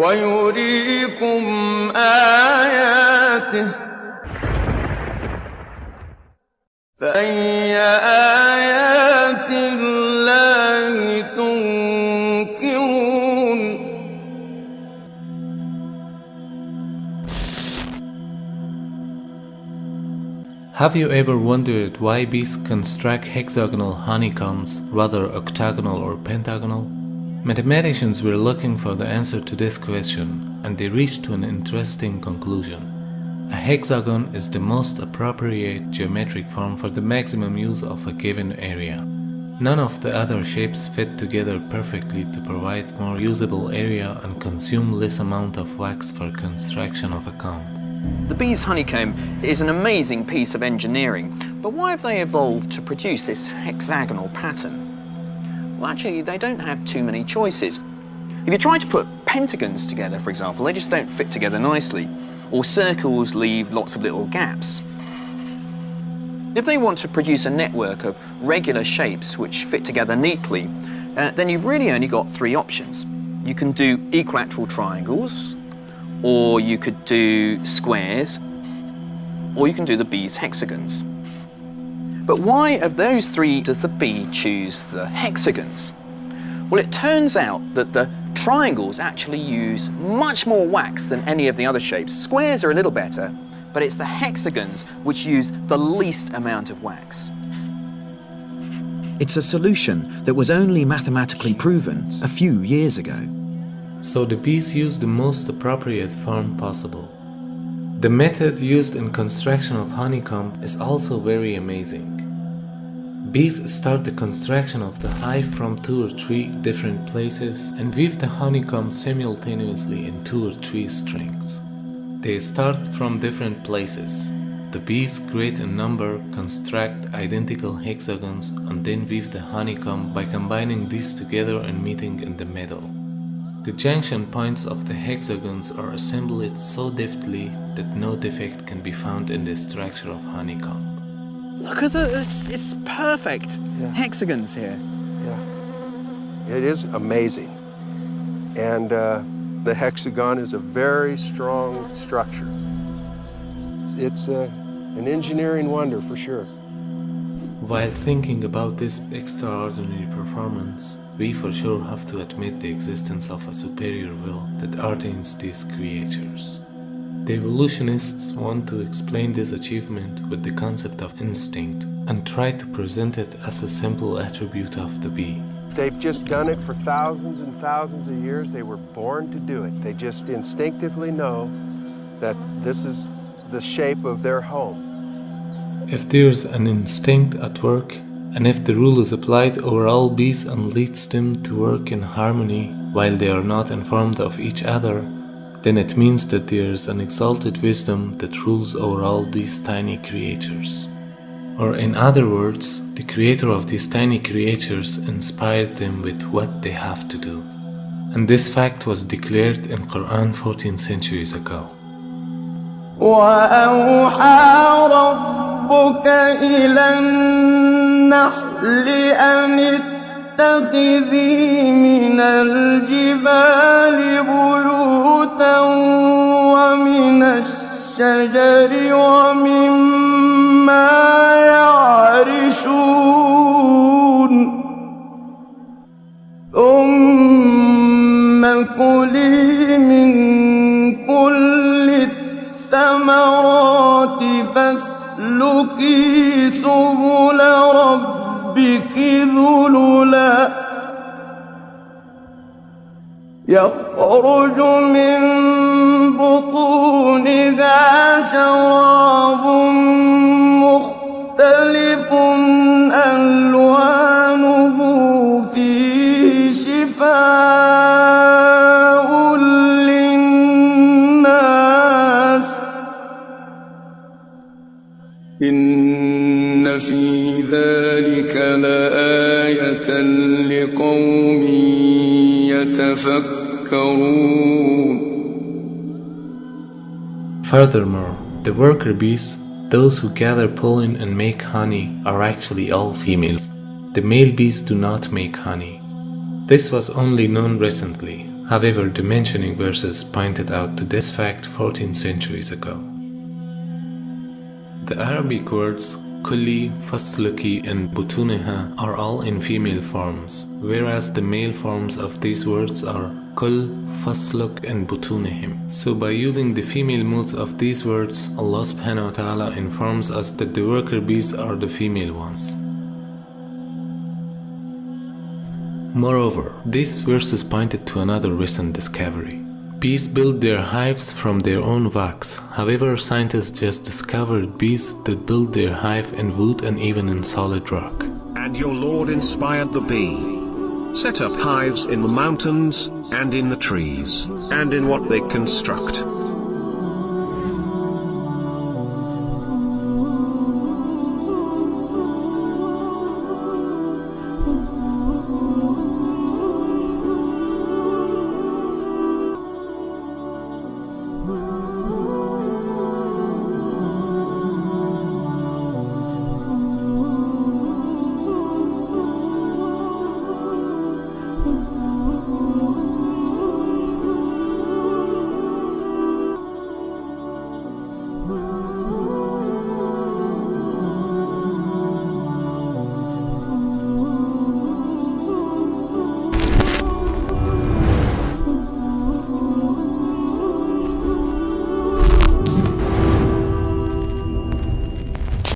ويريكم آياته فأي آيات الله تنكرون. Have you ever wondered why bees construct hexagonal honeycombs rather octagonal or pentagonal? Mathematicians were looking for the answer to this question, and they reached to an interesting conclusion. A hexagon is the most appropriate geometric form for the maximum use of a given area. None of the other shapes fit together perfectly to provide more usable area and consume less amount of wax for construction of a comb. The bee's honeycomb is an amazing piece of engineering, but why have they evolved to produce this hexagonal pattern? Well, actually, they don't have too many choices. If you try to put pentagons together, for example, they just don't fit together nicely, or circles leave lots of little gaps. If they want to produce a network of regular shapes which fit together neatly, then you've really only got three options. You can do equilateral triangles, or you could do squares, or you can do the bee's hexagons. But why of those three does the bee choose the hexagons? Well, it turns out that the triangles actually use much more wax than any of the other shapes. Squares are a little better, but it's the hexagons which use the least amount of wax. It's a solution that was only mathematically proven a few years ago. So the bees use the most appropriate form possible. The method used in construction of honeycomb is also very amazing. Bees start the construction of the hive from 2 or 3 different places and weave the honeycomb simultaneously in 2 or 3 strings. They start from different places. The bees create a number, construct identical hexagons, and then weave the honeycomb by combining these together and meeting in the middle. The junction points of the hexagons are assembled so deftly that no defect can be found in the structure of honeycomb. Look at it's perfect. Yeah. Hexagons here. Yeah, it is amazing. And the hexagon is a very strong structure. It's an engineering wonder for sure. While thinking about this extraordinary performance, we for sure have to admit the existence of a superior will that ordains these creatures. The evolutionists want to explain this achievement with the concept of instinct and try to present it as a simple attribute of the bee. They've just done it for thousands and thousands of years. They were born to do it. They just instinctively know that this is the shape of their home. If there's an instinct at work, and if the rule is applied over all bees and leads them to work in harmony while they are not informed of each other, then it means that there is an exalted wisdom that rules over all these tiny creatures. Or in other words, the creator of these tiny creatures inspired them with what they have to do. And this fact was declared in Quran 14 centuries ago. وأوحى ربك إلى النحل أن اتخذي من الجبال بيوتا ومن الشجر ومما يعرشون ثم كلي من كل الثمرات فاسلكي سبل ربك ذللا يخرج من بطونها شراب مختلف ألوانه فيه شفاء للناس إن في ذلك لآية لقوم يتفكرون. Furthermore, the worker bees, those who gather pollen and make honey, are actually all females. The male bees do not make honey. This was only known recently. However, the mentioning verses pointed out to this fact 14 centuries ago. The Arabic words kulli, fasluki, and butuneha are all in female forms, whereas the male forms of these words are kul, fasluk, and butunehim. So by using the female moods of these words, Allah subhanahu wa ta'ala informs us that the worker bees are the female ones. Moreover, these verses pointed to another recent discovery. Bees build their hives from their own wax. However, scientists just discovered bees that build their hive in wood and even in solid rock. And your Lord inspired the bee. Set up hives in the mountains, and in the trees, and in what they construct.